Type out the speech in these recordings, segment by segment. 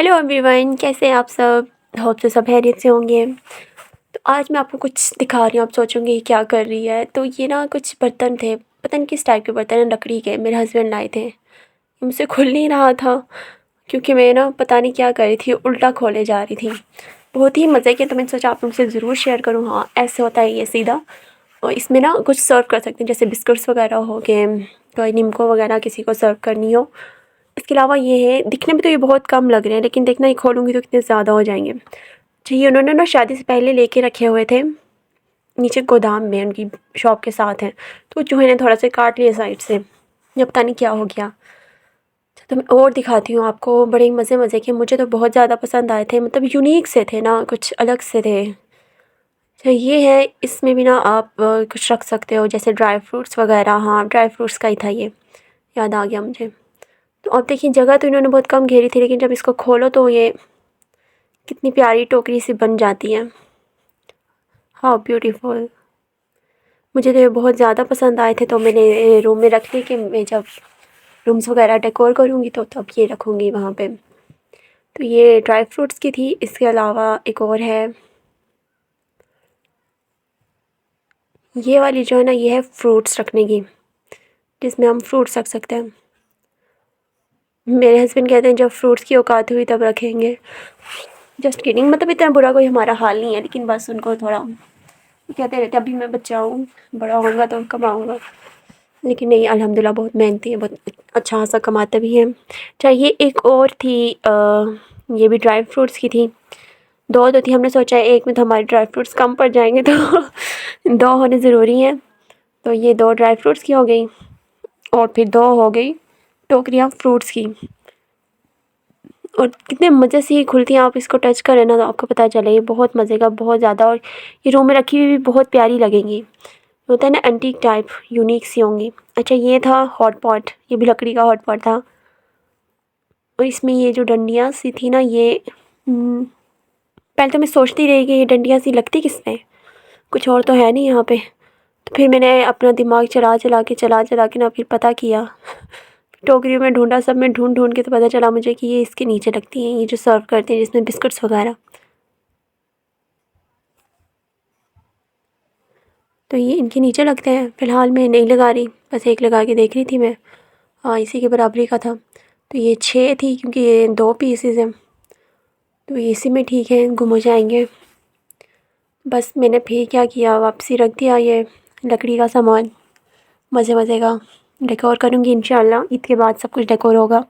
Hello everyone, कैसे हैं आप सब। होप तो सब खैरियत से होंगे। तो आज मैं आपको कुछ दिखा रही हूँ, आप सोचोगे ये क्या कर रही है। तो ये ना कुछ बर्तन थे, पता नहीं किस टाइप के बर्तन हैं, लकड़ी के, मेरे हस्बैंड लाए थे। मुझसे खुल नहीं रहा था क्योंकि मैं ना पता नहीं क्या कर रही थी, उल्टा खोले जा रही थी। बहुत ही मज़े के, तो मैंने सोचा आप लोग से ज़रूर शेयर करूँ। हाँ, ऐसे होता है ये सीधा। और इसमें ना कुछ सर्व कर सकते हैं, जैसे बिस्कुट्स वगैरह हो गए, कोई निम्को वगैरह किसी को सर्व करनी हो। इसके अलावा ये है, दिखने में तो ये बहुत कम लग रहे हैं, लेकिन देखना ये खोलूँगी तो कितने ज़्यादा हो जाएंगे। अच्छा, ये उन्होंने ना शादी से पहले लेके रखे हुए थे, नीचे गोदाम में उनकी शॉप के साथ हैं। तो चूहे ने थोड़ा सा काट लिया साइड से, या पता नहीं क्या हो गया। अच्छा, तो मैं और दिखाती हूँ आपको, बड़े मज़े मज़े के, मुझे तो बहुत ज़्यादा पसंद आए थे, मतलब यूनिक से थे ना, कुछ अलग से थे। अच्छा, ये है, इसमें भी ना आप कुछ रख सकते हो, जैसे ड्राई फ्रूट्स वगैरह। हाँ, ड्राई फ्रूट्स का ही था ये, याद आ गया मुझे। तो अब देखिए, जगह तो इन्होंने बहुत कम घेरी थी, लेकिन जब इसको खोलो तो ये कितनी प्यारी टोकरी सी बन जाती है। How beautiful. मुझे तो ये बहुत ज़्यादा पसंद आए थे, तो मैंने रूम में रख ली कि मैं जब रूम्स वगैरह डेकोर करूँगी तो तब ये रखूँगी वहाँ पे। तो ये ड्राई फ्रूट्स की थी। इसके अलावा एक और है, ये वाली जो है ना, ये है फ्रूट्स रखने की, जिसमें हम फ्रूट्स रख सकते हैं। मेरे हस्बैंड कहते हैं जब फ्रूट्स की औकात हुई तब रखेंगे। जस्ट किडिंग, मतलब इतना बुरा कोई हमारा हाल नहीं है, लेकिन बस उनको थोड़ा कहते रहते अभी मैं बच्चा हूँ, बड़ा होऊंगा तो कमाऊँगा। लेकिन नहीं, अल्हम्दुलिल्लाह बहुत मेहनती है, बहुत अच्छा खासा कमाते भी हैं। चाहिए एक और थी, ये भी ड्राई फ्रूट्स की थी। दो तो थी, हमने सोचा है एक में तो हमारे ड्राई फ्रूट्स कम पड़ जाएंगे, तो दो होने ज़रूरी हैं। तो ये दो ड्राई फ्रूट्स की हो गई, और फिर दो हो गई टोकरियाँ फ्रूट्स की। और कितने मज़े से ये खुलती हैं, आप इसको टच करें ना तो आपको पता चले, ये बहुत मज़े का, बहुत ज़्यादा। और ये रूम में रखी हुई भी बहुत प्यारी लगेंगी। होता है ना एंटीक टाइप, यूनिक सी होंगी। अच्छा, ये था हॉट पॉट, ये भी लकड़ी का हॉट पॉट था। और इसमें ये जो डंडियाँ सी थी ना, ये पहले तो मैं सोचती रही कि ये डंडियाँ सी लगती किसमें, कुछ और तो है नहीं यहाँ पे। तो फिर मैंने अपना दिमाग चला के ना फिर पता किया, टोकरियों में ढूंढा, सब में ढूंढ ढूंढ के तो पता चला मुझे कि ये इसके नीचे लगती हैं, ये जो सर्व करते हैं जिसमें बिस्कुट्स वगैरह। तो ये इनके नीचे लगते हैं। फ़िलहाल मैं नहीं लगा रही, बस एक लगा के देख रही थी मैं। हाँ, इसी के बराबरी का था। तो ये 6 थी, क्योंकि ये 2 पीसेस हैं, तो इसी में ठीक है, गुम हो जाएंगे। बस मैंने फिर क्या किया, वापसी रख दिया ये लकड़ी का सामान। मज़े मज़े का डेकोर करूँगी इंशाल्लाह, ईद के बाद सब कुछ डेकोर होगा।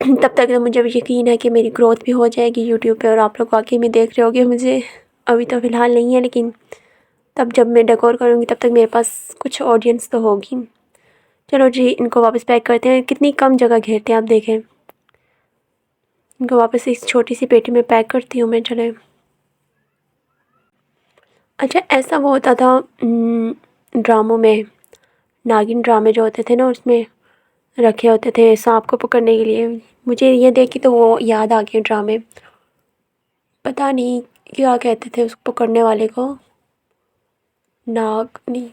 तब तक तो मुझे यकीन है कि मेरी ग्रोथ भी हो जाएगी यूट्यूब पे, और आप लोग वाकई में देख रहे होगे मुझे। अभी तो फ़िलहाल नहीं है, लेकिन तब जब मैं डेकोर करूँगी तब तक मेरे पास कुछ ऑडियंस तो होगी। चलो जी, इनको वापस पैक करते हैं। कितनी कम जगह घेरते हैं आप देखें। इनको वापस इस छोटी सी पेटी में पैक करती हूँ मैं, चले। अच्छा, ऐसा वो होता था ड्रामों में, नागिन ड्रामे जो होते थे ना, उसमें रखे होते थे सांप को पकड़ने के लिए। मुझे ये देख के तो वो याद आ गए ड्रामे। पता नहीं क्या कहते थे उसको पकड़ने वाले को, नाग नहीं,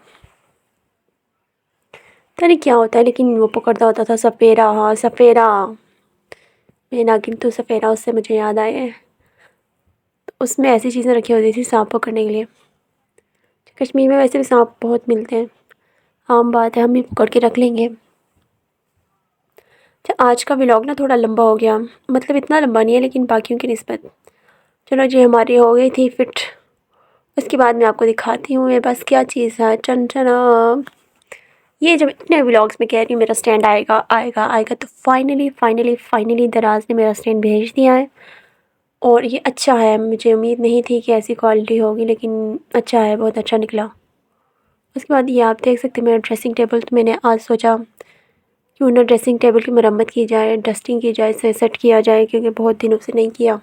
पता नहीं क्या होता है, लेकिन वो पकड़ता होता था सफ़ेरा। हाँ, सफ़ेरा। मैं नागिन तो सफ़ेरा, उससे मुझे याद आया है। तो उसमें ऐसी चीज़ें रखी होती थी सांप पकड़ने के लिए। कश्मीर में वैसे भी सांप बहुत मिलते हैं, आम बात है, हम भी पकड़ के रख लेंगे। अच्छा, आज का व्लॉग ना थोड़ा लंबा हो गया, मतलब इतना लंबा नहीं है, लेकिन बाकियों की निस्बत। चलो जी, हमारी हो गई थी फिट। उसके बाद मैं आपको दिखाती हूँ मेरे पास क्या चीज़ है। चन चना, ये जब इतने व्लॉग्स में कह रही हूँ मेरा स्टैंड आएगा आएगा आएगा, तो फाइनली दराज ने मेरा स्टैंड भेज दिया है। और ये अच्छा है, मुझे उम्मीद नहीं थी कि ऐसी क्वालिटी होगी, लेकिन अच्छा है, बहुत अच्छा निकला। उसके बाद ये आप देख सकते हैं मेरा ड्रेसिंग टेबल। तो मैंने आज सोचा क्यों ना ड्रेसिंग टेबल की मरम्मत की जाए, डस्टिंग की जाए, इसे सेट किया जाए, क्योंकि बहुत दिनों से नहीं किया,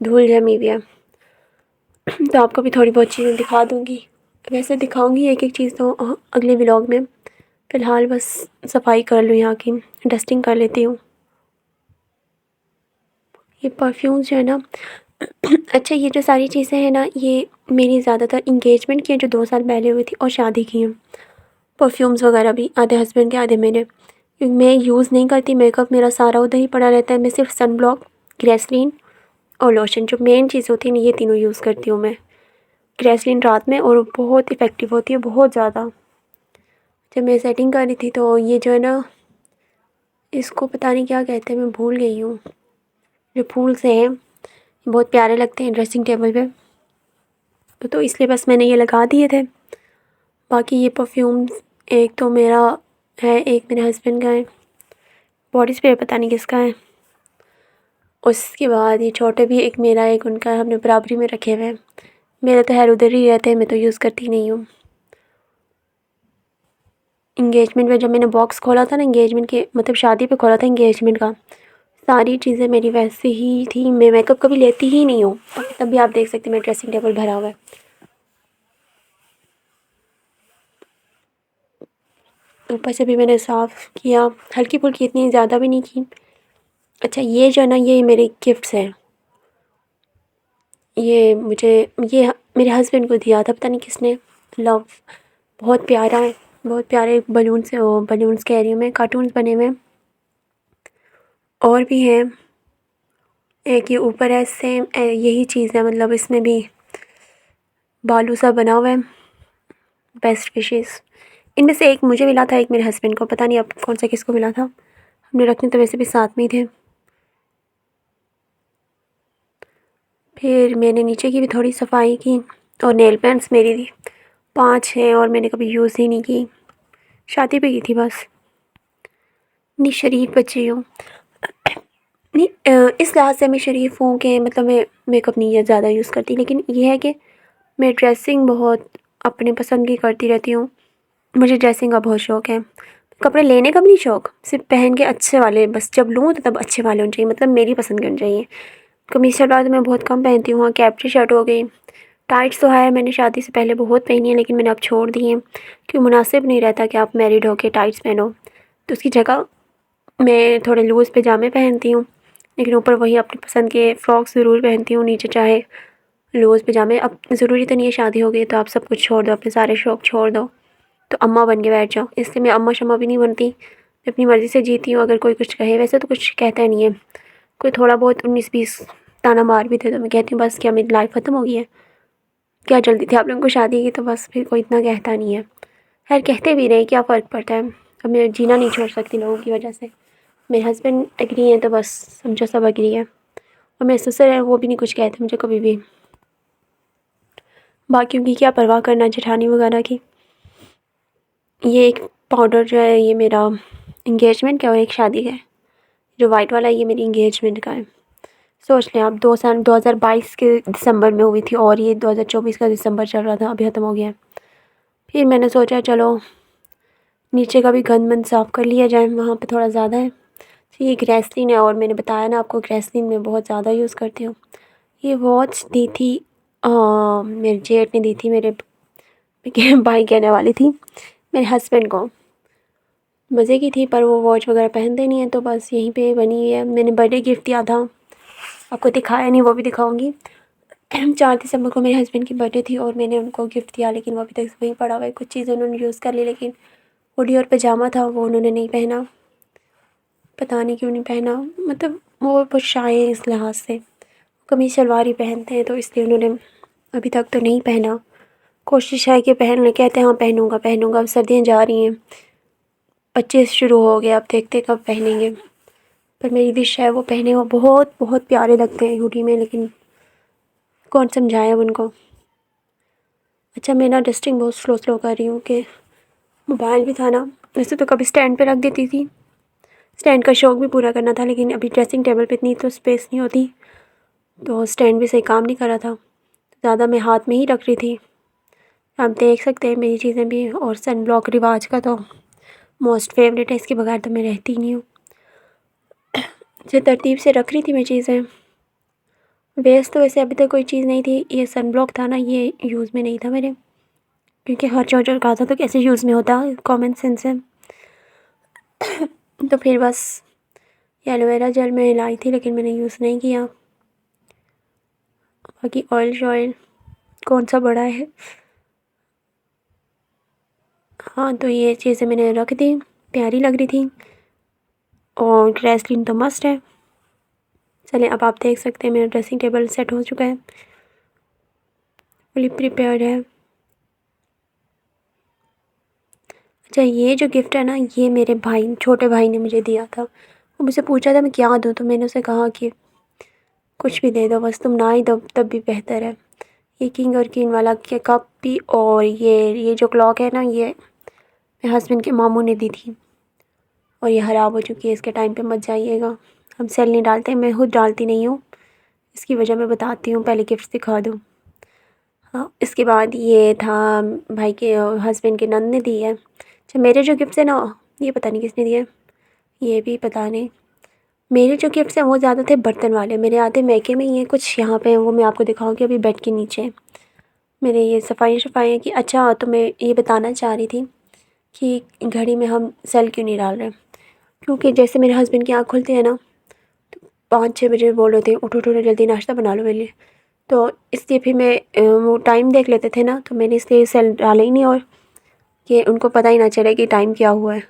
धूल जमी हुई है। तो आपको भी थोड़ी बहुत चीज़ें दिखा दूँगी। वैसे दिखाऊँगी एक एक चीज़ तो अगले व्लॉग में। फ़िलहाल बस सफाई कर लूँ यहाँ की, डस्टिंग कर लेती हूँ। ये परफ्यूम्स जो है ना, अच्छा, ये जो सारी चीज़ें हैं ना, ये मेरी ज़्यादातर इंगेजमेंट की हैं जो 2 साल पहले हुई थी, और शादी की हैं। परफ्यूम्स वगैरह भी आधे हस्बैंड के आधे मेरे, क्योंकि मैं यूज़ नहीं करती मेकअप, मेरा सारा उधर ही पड़ा रहता है। मैं सिर्फ सन ब्लॉक ग्रेसलीन और लोशन, जो मेन चीज़ होती है ना, ये तीनों यूज़ करती हूँ मैं। ग्रेसलीन रात में, और बहुत इफ़ेक्टिव होती है, बहुत ज़्यादा। जब मैं सेटिंग कर रही थी तो ये जो है ना, इसको पता नहीं क्या कहते हैं, मैं भूल गई हूँ। जो फूल से हैं, बहुत प्यारे लगते हैं ड्रेसिंग टेबल पे, तो इसलिए बस मैंने ये लगा दिए थे। बाकी ये परफ्यूम्स, एक तो मेरा है, एक मेरे हस्बैंड का है, बॉडी स्प्रे पता नहीं किसका है। उसके बाद ये छोटे भी, एक मेरा एक उनका है, हमने बराबरी में रखे हुए हैं। मेरे तो खैर उधर ही रहते हैं, मैं तो यूज़ करती नहीं हूँ। इंगेजमेंट में जब मैंने बॉक्स खोला था ना, इंगेजमेंट के मतलब शादी पे खोला था इंगेजमेंट का, सारी चीज़ें मेरी वैसे ही थी। मैं मेकअप कभी लेती ही नहीं हूँ, तब भी आप देख सकते हैं मेरा ड्रेसिंग टेबल भरा हुआ है। ऊपर से भी मैंने साफ़ किया, हल्की फुल्की, इतनी ज़्यादा भी नहीं की। अच्छा, ये जो है ना, ये मेरे गिफ्ट्स हैं। ये मुझे, ये मेरे हस्बैंड को दिया था, पता नहीं किसने। लव, बहुत प्यारा है, बहुत प्यारे बलून्स, बलून्स कह रही हूँ मैं, कार्टून्स बने हुए हैं। और भी हैं, एक ये ऊपर है सेम यही चीज़ है, मतलब इसमें भी बालू सा बना हुआ है। बेस्ट विशेज़, इनमें से एक मुझे मिला था, एक मेरे हस्बैंड को, पता नहीं अब कौन सा किसको मिला था। हमने रखने तो वैसे भी साथ में ही थे। फिर मैंने नीचे की भी थोड़ी सफाई की, और नेल पेंट्स मेरी थी 5 हैं, और मैंने कभी यूज़ ही नहीं की, शादी पे की थी बस। नहीं, शरीफ बच्ची हूँ। नहीं, इस लिहाज से मैं शरीफ हूँ कि मतलब मैं मेकअप नहीं ज़्यादा यूज़ करती, लेकिन ये है कि मैं ड्रेसिंग बहुत अपने पसंद की करती रहती हूँ। मुझे ड्रेसिंग का बहुत शौक़ है। कपड़े लेने का भी नहीं शौक़, सिर्फ पहन के अच्छे वाले, बस जब लूँ तो तब अच्छे वाले होने चाहिए, मतलब मेरी पसंद के होने चाहिए। कमीज़ शलवार तो मैं बहुत कम पहनती हूँ। हाँ, कैप्री शर्ट हो गई। टाइट्स तो है, मैंने शादी से पहले बहुत पहनी है, लेकिन मैंने अब छोड़ दी हैं, क्योंकि मुनासिब नहीं रहता कि आप मैरिड हो के टाइट्स पहनो। तो उसकी जगह मैं थोड़े लूज़ पजामे पहनती हूँ, लेकिन ऊपर वही अपनी पसंद के फ़्रॉक्स ज़रूर पहनती हूँ, नीचे चाहे लूज़ पजामे। अब ज़रूरी तो नहीं है शादी हो गई तो आप सब कुछ छोड़ दो, अपने सारे शौक़ छोड़ दो, तो अम्मा बन के बैठ जाओ। इसलिए मैं अम्मा शम्मा भी नहीं बनती, मैं अपनी मर्ज़ी से जीती हूँ। अगर कोई कुछ कहे, वैसे तो कुछ कहता नहीं है, कोई थोड़ा बहुत 19-20 ताना मार भी दे तो मैं कहती हूँ बस, क्या मेरी लाइफ़ ख़त्म हो गई है, क्या जल्दी थी आप लोगों को शादी की, तो बस फिर कोई इतना कहता नहीं है। खैर, कहते भी रहे, क्या फ़र्क पड़ता है, अब मैं जीना नहीं छोड़ सकती लोगों की वजह से। मेरे हस्बैंड एग्री हैं तो बस समझो सब एग्री है, और मेरे ससुर हैं, वो भी नहीं कुछ कहते मुझे कभी भी। बाकियों की क्या परवाह करना, जेठानी वगैरह की। ये एक पाउडर जो है, ये मेरा इंगेजमेंट का, और एक शादी का है। जो वाइट वाला है, ये मेरी इंगेजमेंट का है। सोच लें आप, 2022 के दिसंबर में हुई थी, और ये 2024 का दिसंबर चल रहा था, अभी ख़त्म हो गया है। फिर मैंने सोचा चलो नीचे का भी गंद मंद साफ़ कर लिया जाए, वहाँ पे थोड़ा ज़्यादा है। तो ये ग्रेसलीन है, और मैंने बताया ना आपको, ग्रेसलीन मैं बहुत ज़्यादा यूज़ करती हूँ। ये वॉच दी थी, मेरे जेठ ने दी थी, मेरे भाई कहने वाली थी मेरे हस्बैंड को, मज़े की थी, पर वो वॉच वगैरह पहनते नहीं हैं, तो बस यहीं पे बनी हुई है। मैंने बर्थडे गिफ्ट दिया था, आपको दिखाया नहीं, वो भी दिखाऊंगी। 4 दिसंबर को मेरे हस्बैंड की बर्थडे थी, और मैंने उनको गिफ्ट दिया, लेकिन वो अभी तक वहीं पड़ा हुआ है। कुछ चीज़ें उन्होंने यूज़ कर ली, लेकिन हुडी और पजामा था, वो उन्होंने नहीं पहना, पता नहीं क्यों नहीं पहना, मतलब वो बहुत शाय है इस लिहाज से, कमीज़ शलवार ही पहनते हैं, तो इसलिए उन्होंने अभी तक तो नहीं पहना। कोशिश है कि पहन लें, कहते हैं हाँ पहनूँगा पहनूँगा, अब सर्दियाँ जा रही हैं, 25 शुरू हो गया, अब देखते कब पहनेंगे। पर मेरी विश है वो पहने, वो बहुत बहुत प्यारे लगते हैं हुडी में, लेकिन कौन समझाए अब उनको। अच्छा, मैं ना डस्टिंग बहुत स्लो स्लो कर रही हूँ कि मोबाइल भी था ना, वैसे तो कभी स्टैंड पे रख देती थी, स्टैंड का शौक़ भी पूरा करना था, लेकिन अभी ड्रेसिंग टेबल पे इतनी तो स्पेस नहीं होती, तो स्टैंड भी सही काम नहीं कर रहा था, ज़्यादा मैं हाथ में ही रख रही थी। आप देख सकते हैं मेरी चीज़ें भी। और सन ब्लॉक रिवाज का तो मोस्ट फेवरेट है, इसके बगैर तो मैं रहती ही नहीं हूँ। जो तरतीब से रख रही थी मैं चीज़ें, वेस्ट तो वैसे अभी तक कोई चीज़ नहीं थी। ये सन ब्लॉक था ना, ये यूज़ में नहीं था मेरे, क्योंकि हर जो कहा था तो कैसे यूज़ में होता, कॉमन सेंस है। तो फिर बस ये एलोवेरा जेल मैं लाई थी, लेकिन मैंने यूज़ नहीं किया। बाकी ऑयल शॉयल कौन सा बड़ा है। हाँ, तो ये चीज़ें मैंने रख दी, प्यारी लग रही थी। और ग्रेसलीन तो मस्ट है, चलें, अब आप देख सकते हैं मेरा ड्रेसिंग टेबल सेट हो चुका है, फुली प्रिपेयर्ड है। अच्छा, ये जो गिफ्ट है ना, ये मेरे भाई, छोटे भाई ने मुझे दिया था। वो मुझसे पूछा था मैं क्या दूँ, तो मैंने उसे कहा कि कुछ भी दे दो, बस तुम ना ही दो तब भी बेहतर है। ये किंग और क्वीन वाला के कप भी, और ये जो क्लॉक है ना, ये मेरे हस्बैंड के मामू ने दी थी और ये ख़राब हो चुकी है। इसके टाइम पे मत जाइएगा, हम सेल नहीं डालते, मैं खुद डालती नहीं हूँ। इसकी वजह मैं बताती हूँ, पहले गिफ्ट दिखा दूँ। हाँ, इसके बाद ये था भाई के हस्बैंड के नंद ने दी है। अच्छा, मेरे जो गिफ्ट्स हैं ना, ये पता नहीं किसने दिए, ये भी पता नहीं। मेरे जो गिफ्ट्स हैं वो ज़्यादा थे बर्तन वाले, मेरे आधे मैके में, ये कुछ यहाँ पे हैं, वो मैं आपको दिखाऊंगी अभी बेड के नीचे। मेरे ये सफाई की। अच्छा, तो मैं ये बताना चाह रही थी कि घड़ी में हम सेल क्यों नहीं डाल रहे, क्योंकि जैसे मेरे हस्बैंड की आँख खुलती है ना, 5-6 बजे बोल रहे थे उठो उठो जल्दी नाश्ता बना लो मेरे लिए। तो इसलिए फिर मैं वो टाइम देख लेते थे ना, तो मैंने इसलिए सेल डाला ही नहीं, और कि उनको पता ही ना चले कि टाइम क्या हुआ है।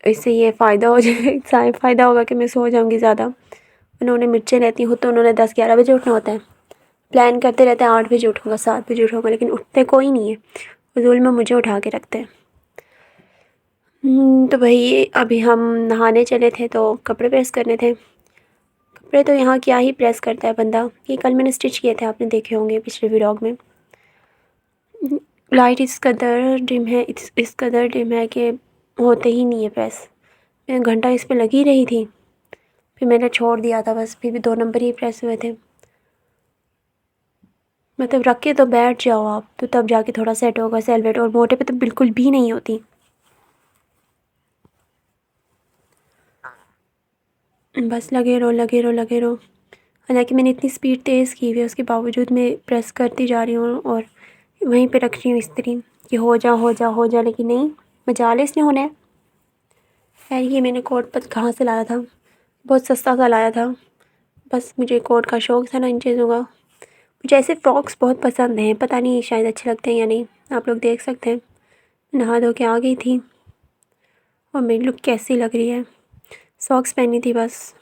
इससे ये फ़ायदा हो जाए फ़ायदा होगा कि मैं सो जाऊँगी ज़्यादा। उन्होंने मिर्चें रहती हो तो उन्होंने 10-11 बजे उठना होता है, प्लान करते रहते हैं 8 बजे उठूँगा, 7 बजे उठूँगा, लेकिन उठते कोई नहीं है, फ़िज़ूल में मुझे उठा के रखते हैं। तो भई अभी हम नहाने चले थे तो कपड़े प्रेस करने थे। कपड़े तो यहाँ क्या ही प्रेस करता है बंदा, ये कल मैंने स्टिच किए थे, आपने देखे होंगे पिछले व्लॉग में। लाइट इस कदर डिम है, इस कदर डिम है कि होते ही नहीं है प्रेस। मैं घंटा इस पे लगी रही थी, फिर मैंने छोड़ दिया था बस, फिर भी 2 नंबर ही प्रेस हुए थे। मतलब रख के तो बैठ जाओ आप, तो तब जाके थोड़ा सेट होगा सेलवेट, और मोटे पे तो बिल्कुल भी नहीं होती। बस लगे रहो लगे रहो लगे रहो। हालांकि मैंने इतनी स्पीड तेज़ की हुई है, उसके बावजूद मैं प्रेस करती जा रही हूँ और वहीं पे रख रही हूँ इस्त्री कि हो जा हो जा हो जा, लेकिन नहीं, मजाल इसने होना है। खैर, ये मैंने कोट पर कहाँ से लाया था, बहुत सस्ता सा लाया था। बस मुझे कोट का शौक़ था ना इन चीज़ों का। मुझे ऐसे फ्रॉक्स बहुत पसंद हैं, पता नहीं शायद अच्छे लगते हैं या नहीं, आप लोग देख सकते हैं। नहा धो के आ गई थी और मेरी लुक कैसी लग रही है। सॉक्स पहनी थी बस,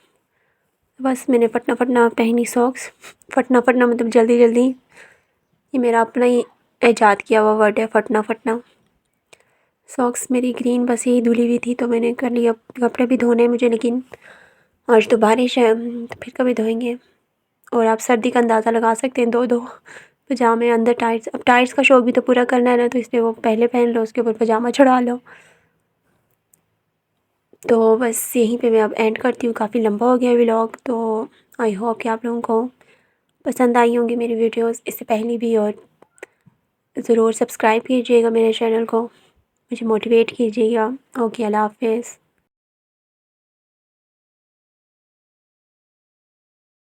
मैंने फटना फटना पहनी सॉक्स। फटना फटना मतलब जल्दी जल्दी, ये मेरा अपना ही ईजाद किया हुआ वर्ड है, फटना फटना। सॉक्स मेरी ग्रीन बस यही धुली हुई थी तो मैंने कर लिया। कपड़े भी धोने हैं मुझे, लेकिन आज तो बारिश है तो फिर कभी धोएंगे। और आप सर्दी का अंदाज़ा लगा सकते हैं, 2-2 पजामे अंदर टाइट्स। अब टाइट्स का शौक़ भी तो पूरा करना है ना, तो इसलिए वो पहले पहन लो, उसके ऊपर पजामा चढ़ा लो। तो बस यहीं पे मैं अब एंड करती हूँ, काफ़ी लंबा हो गया व्लॉग। तो आई होप कि आप लोगों को पसंद आई होंगी मेरी वीडियोस इससे पहले भी, और ज़रूर सब्सक्राइब कीजिएगा मेरे चैनल को, मुझे मोटिवेट कीजिएगा। ओके, अल्लाह हाफ़िज़।